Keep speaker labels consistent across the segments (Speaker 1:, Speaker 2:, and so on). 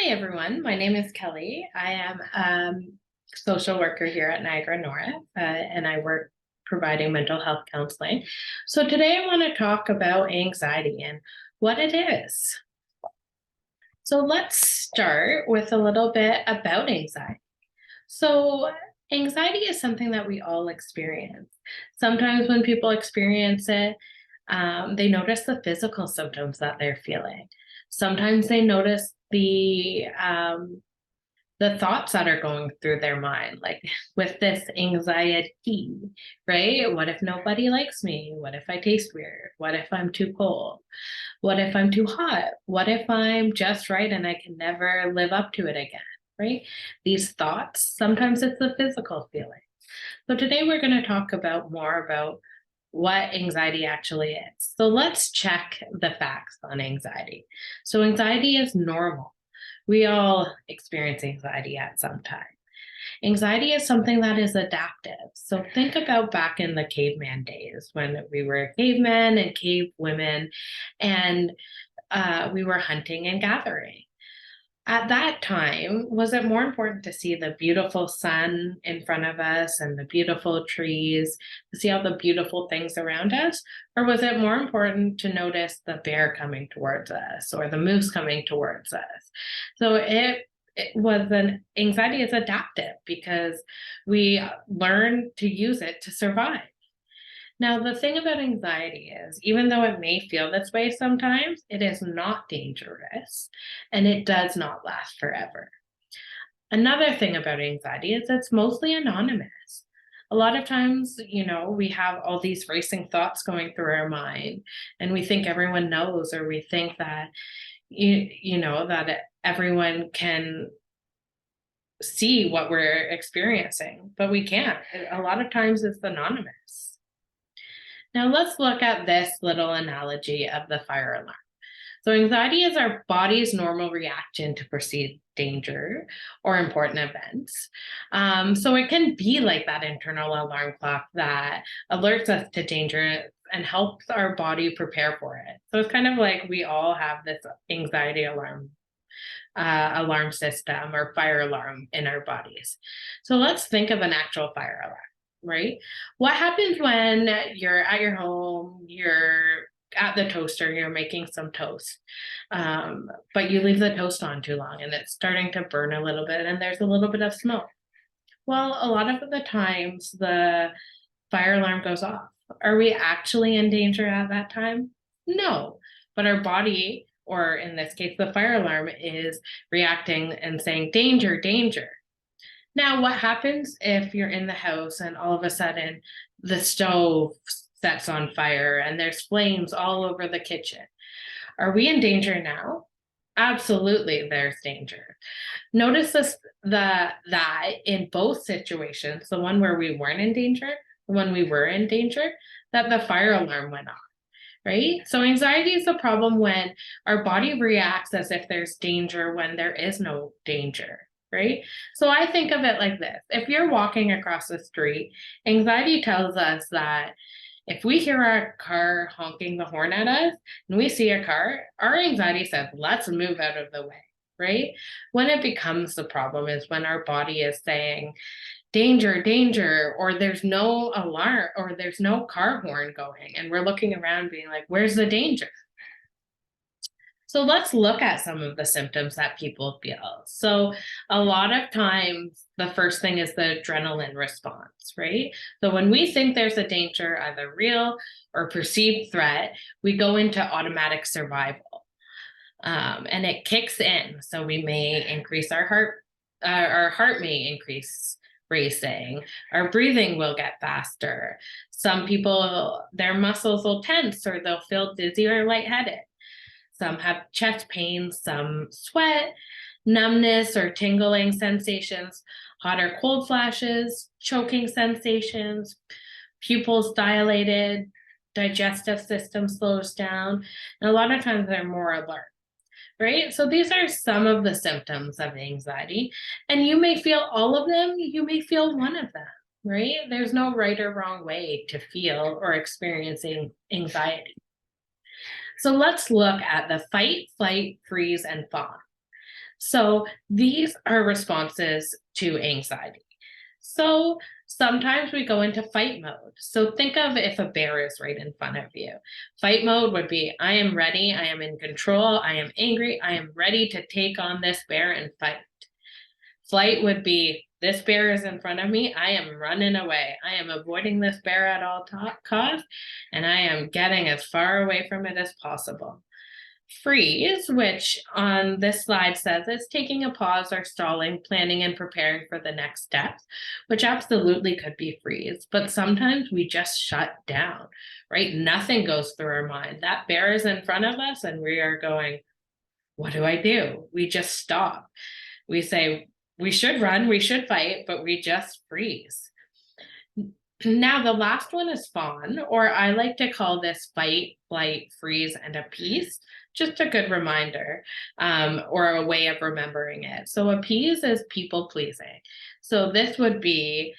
Speaker 1: Hi, everyone. My name is Kelly. I am a social worker here at Niagara North, and I work providing mental health counseling. So today I want to talk about anxiety and what it is. So let's start with a little bit about anxiety. So anxiety is something that we all experience. Sometimes when people experience it, they notice the physical symptoms that they're feeling. Sometimes they notice the thoughts that are going through their mind, like with this anxiety, right? What if nobody likes me? What if I taste weird? What if I'm too cold? What if I'm too hot? What if I'm just right and I can never live up to it again, right? These thoughts, sometimes it's the physical feeling. So today we're going to talk about more about what anxiety actually is. So let's check the facts on anxiety. So anxiety is normal. We all experience anxiety at some time. Anxiety is something that is adaptive. So think about back in the caveman days when we were cavemen and cave women and we were hunting and gathering. At that time, was it more important to see the beautiful sun in front of us and the beautiful trees, to see all the beautiful things around us? Or was it more important to notice the bear coming towards us or the moose coming towards us? So it was an anxiety is adaptive because we learn to use it to survive. Now, the thing about anxiety is, even though it may feel this way sometimes, it is not dangerous and it does not last forever. Another thing about anxiety is it's mostly anonymous. A lot of times, we have all these racing thoughts going through our mind and we think everyone knows, or we think that, that everyone can see what we're experiencing, but we can't. A lot of times it's anonymous. Now let's look at this little analogy of the fire alarm. So anxiety is our body's normal reaction to perceived danger or important events. So it can be like that internal alarm clock that alerts us to danger and helps our body prepare for it. So it's kind of like we all have this anxiety alarm system or fire alarm in our bodies. So let's think of an actual fire alarm, right? What happens when you're at your home, you're at the toaster, you're making some toast, but you leave the toast on too long and it's starting to burn a little bit and there's a little bit of smoke? Well, a lot of the times the fire alarm goes off. Are we actually in danger at that time? No, but our body, or in this case, the fire alarm, is reacting and saying, danger, danger. Now, what happens if you're in the house and all of a sudden the stove sets on fire and there's flames all over the kitchen? Are we in danger now? Absolutely, there's danger. Notice that in both situations, the one where we weren't in danger, the one we were in danger, that the fire alarm went off, right? So anxiety is a problem when our body reacts as if there's danger when there is no danger, right? So I think of it like this. If you're walking across the street, anxiety tells us that if we hear a car honking the horn at us and we see a car, our anxiety says, let's move out of the way, right? When it becomes the problem is when our body is saying, danger, danger, or there's no alarm or there's no car horn going. And we're looking around being like, where's the danger? So let's look at some of the symptoms that people feel. So a lot of times, the first thing is the adrenaline response, right? So when we think there's a danger, either real or perceived threat, we go into automatic survival. And it kicks in. So we may increase our heart may increase racing, our breathing will get faster. Some people, their muscles will tense or they'll feel dizzy or lightheaded. Some have chest pain, some sweat, numbness or tingling sensations, hot or cold flashes, choking sensations, pupils dilated, digestive system slows down, and a lot of times they're more alert, right? So these are some of the symptoms of anxiety, and you may feel all of them, you may feel one of them, right? There's no right or wrong way to feel or experiencing anxiety. So let's look at the fight, flight, freeze, and fawn. So these are responses to anxiety. So sometimes we go into fight mode. So think of if a bear is right in front of you. Fight mode would be, I am ready, I am in control, I am angry, I am ready to take on this bear and fight. Flight would be, this bear is in front of me, I am running away. I am avoiding this bear at all costs, and I am getting as far away from it as possible. Freeze, which on this slide says it's taking a pause or stalling, planning and preparing for the next steps, which absolutely could be freeze. But sometimes we just shut down, right? Nothing goes through our mind. That bear is in front of us and we are going, what do I do? We just stop. We say, we should run, we should fight, but we just freeze. Now, the last one is fawn, or I like to call this fight, flight, freeze, and appease. Just a good reminder, or a way of remembering it. So appease is people pleasing. So this would be,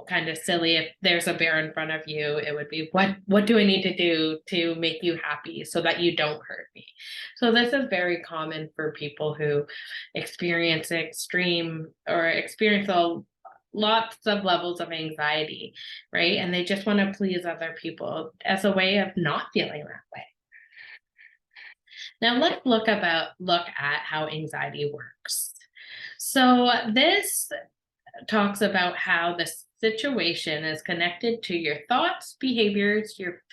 Speaker 1: kind of silly. If there's a bear in front of you, it would be, what do I need to do to make you happy so that you don't hurt me? So this is very common for people who experience extreme or experience lots of levels of anxiety, right? And they just want to please other people as a way of not feeling that way. Now let's look at how anxiety works. So this talks about how the situation is connected to your thoughts, behaviors, your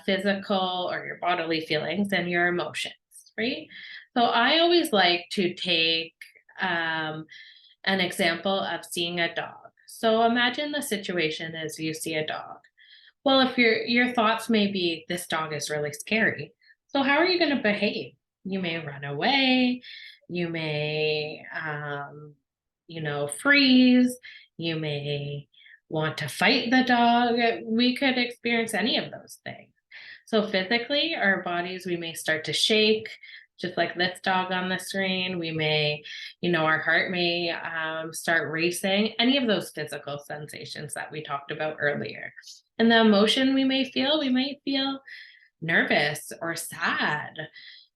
Speaker 1: physical or your bodily feelings, and your emotions, right? So I always like to take an example of seeing a dog. So imagine the situation as you see a dog. Well, if your thoughts may be, this dog is really scary. So how are you going to behave? You may run away. You may, freeze. You may want to fight the dog. We could experience any of those things. So physically, our bodies, we may start to shake, just like this dog on the screen. We may, our heart may start racing, any of those physical sensations that we talked about earlier. And the emotion we might feel nervous or sad,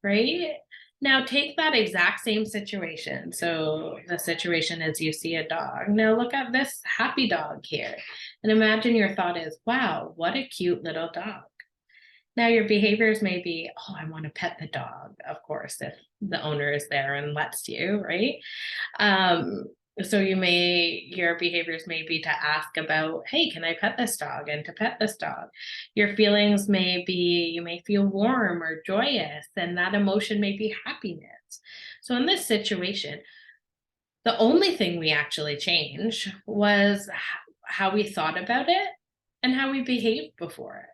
Speaker 1: right? Now take that exact same situation. So the situation is you see a dog. Now look at this happy dog here. And imagine your thought is, wow, what a cute little dog. Now your behaviors may be, oh, I want to pet the dog, of course, if the owner is there and lets you, right? So your behaviors may be to ask about, hey, can I pet this dog? And to pet this dog. Your feelings may be, you may feel warm or joyous, and that emotion may be happiness. So in this situation, the only thing we actually changed was how we thought about it and how we behaved before it.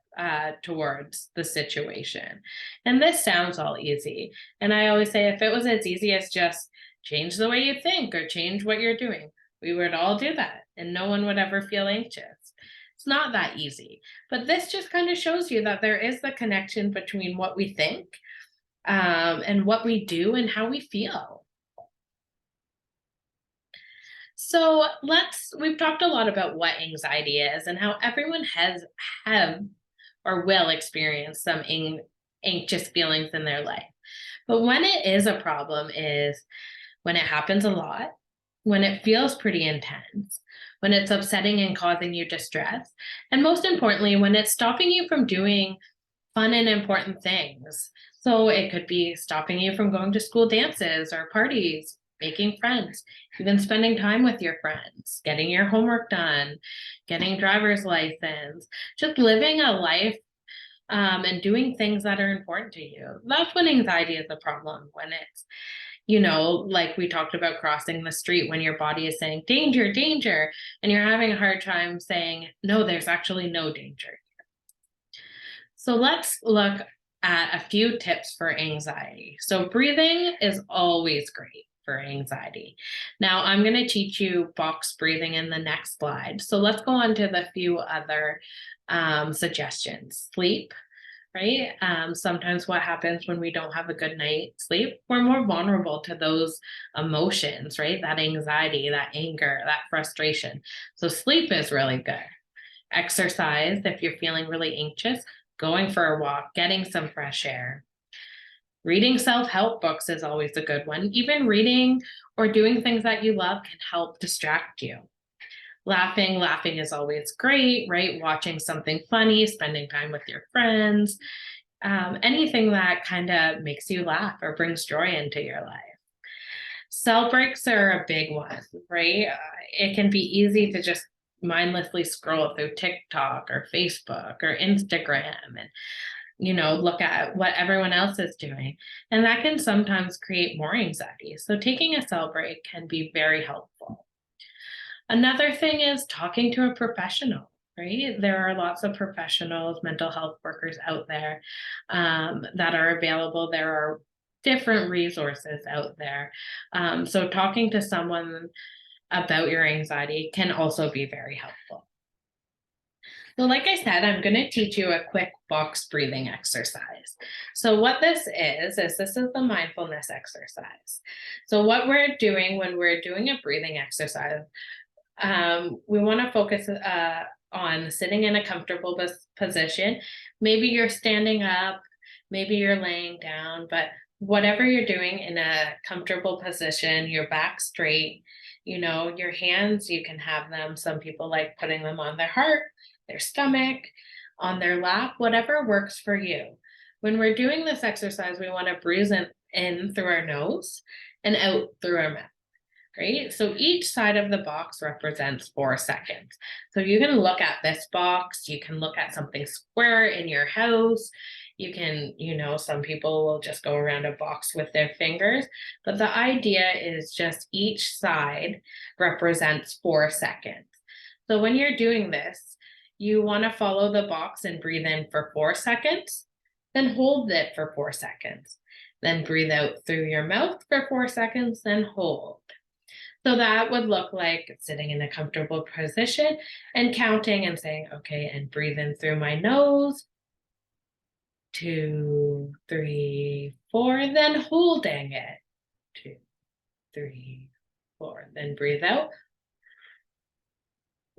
Speaker 1: Towards the situation. And this sounds all easy. And I always say, if it was as easy as just change the way you think or change what you're doing, we would all do that and no one would ever feel anxious. It's not that easy. But this just kind of shows you that there is the connection between what we think and what we do and how we feel. So we've talked a lot about what anxiety is and how everyone have or will experience some anxious feelings in their life. But when it is a problem is when it happens a lot, when it feels pretty intense, when it's upsetting and causing you distress, and most importantly, when it's stopping you from doing fun and important things. So it could be stopping you from going to school dances or parties, making friends, even spending time with your friends, getting your homework done, getting driver's license, just living a life and doing things that are important to you. That's when anxiety is a problem, when it's, like we talked about crossing the street, when your body is saying danger, danger, and you're having a hard time saying, no, there's actually no danger here. So let's look at a few tips for anxiety. So breathing is always great for anxiety. Now I'm going to teach you box breathing in the next slide. So let's go on to the few other suggestions. Sleep, right? Sometimes what happens when we don't have a good night's sleep, we're more vulnerable to those emotions, right? That anxiety, that anger, that frustration. So sleep is really good. Exercise, if you're feeling really anxious, going for a walk, getting some fresh air. Reading self-help books is always a good one. Even reading or doing things that you love can help distract you. Laughing is always great, right? Watching something funny, spending time with your friends, anything that kind of makes you laugh or brings joy into your life. Cell breaks are a big one, right? It can be easy to just mindlessly scroll through TikTok or Facebook or Instagram and look at what everyone else is doing. And that can sometimes create more anxiety. So taking a cell break can be very helpful. Another thing is talking to a professional, right? There are lots of professionals, mental health workers out there that are available. There are different resources out there. So talking to someone about your anxiety can also be very helpful. So like I said, I'm going to teach you a quick box breathing exercise. So what this is this is the mindfulness exercise. So what we're doing when we're doing a breathing exercise, we want to focus on sitting in a comfortable position. Maybe you're standing up, maybe you're laying down, but whatever you're doing in a comfortable position, your back straight, your hands, you can have them. Some people like putting them on their heart, their stomach, on their lap, whatever works for you. When we're doing this exercise, we want to breathe in through our nose and out through our mouth. Right? So each side of the box represents 4 seconds. So you can look at this box, you can look at something square in your house. You can, some people will just go around a box with their fingers, but the idea is just each side represents 4 seconds. So when you're doing this, you want to follow the box and breathe in for 4 seconds, then hold it for 4 seconds, then breathe out through your mouth for 4 seconds, then hold. So that would look like sitting in a comfortable position and counting and saying, okay, and breathe in through my nose, 2, 3, 4, then holding it, 2, 3, 4, then breathe out,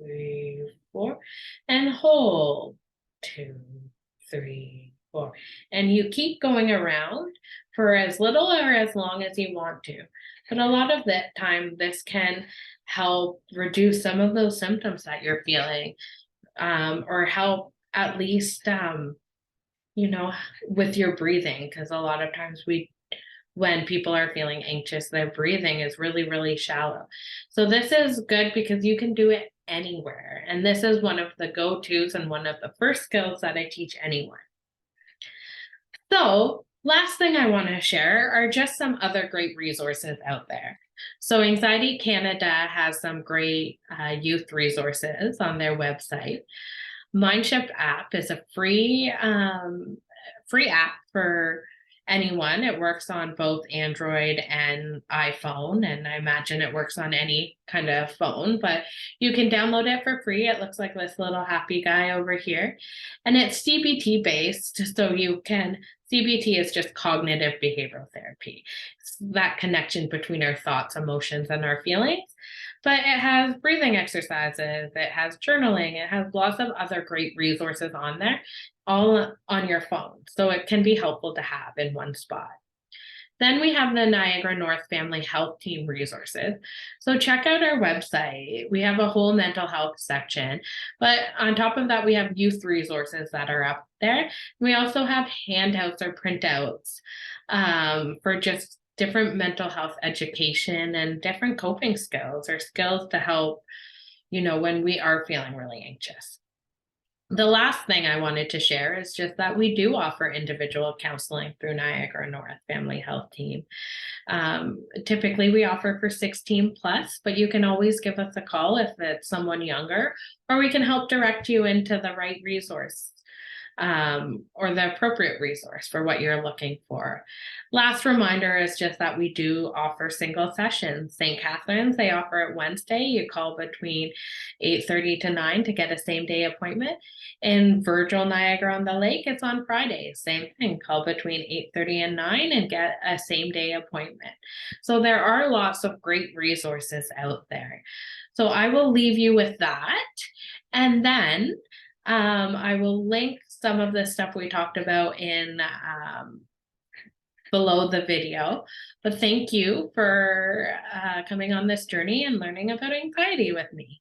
Speaker 1: 3, 4, and hold, 2, 3, 4. And you keep going around for as little or as long as you want to. But a lot of the time, this can help reduce some of those symptoms that you're feeling, or help at least, with your breathing. Because a lot of times when people are feeling anxious, their breathing is really, really shallow. So this is good because you can do it anywhere. And this is one of the go-tos and one of the first skills that I teach anyone. So last thing I want to share are just some other great resources out there. So Anxiety Canada has some great youth resources on their website. Mindshift app is a free app for anyone. It works on both Android and iPhone, and I imagine it works on any kind of phone, but you can download it for free. It looks like this little happy guy over here, and it's CBT based, so CBT is just cognitive behavioral therapy. It's that connection between our thoughts, emotions, and our feelings. But it has breathing exercises, it has journaling, it has lots of other great resources on there, all on your phone. So it can be helpful to have in one spot. Then we have the Niagara North Family Health Team resources. So check out our website. We have a whole mental health section, but on top of that, we have youth resources that are up there. We also have handouts or printouts for just different mental health education and different coping skills or skills to help, when we are feeling really anxious. The last thing I wanted to share is just that we do offer individual counseling through Niagara North Family Health Team. Typically, we offer for 16 plus, but you can always give us a call if it's someone younger, or we can help direct you into the right resource or the appropriate resource for what you're looking for. Last reminder is just that we do offer single sessions. St. Catharines, they offer it Wednesday. You call between 8:30 to 9 to get a same day appointment. In Virgil, Niagara on the Lake, it's on Fridays. Same thing, call between 8:30 and 9 and get a same day appointment. So there are lots of great resources out there. So I will leave you with that. And then I will link some of the stuff we talked about in below the video. But thank you for coming on this journey and learning about anxiety with me.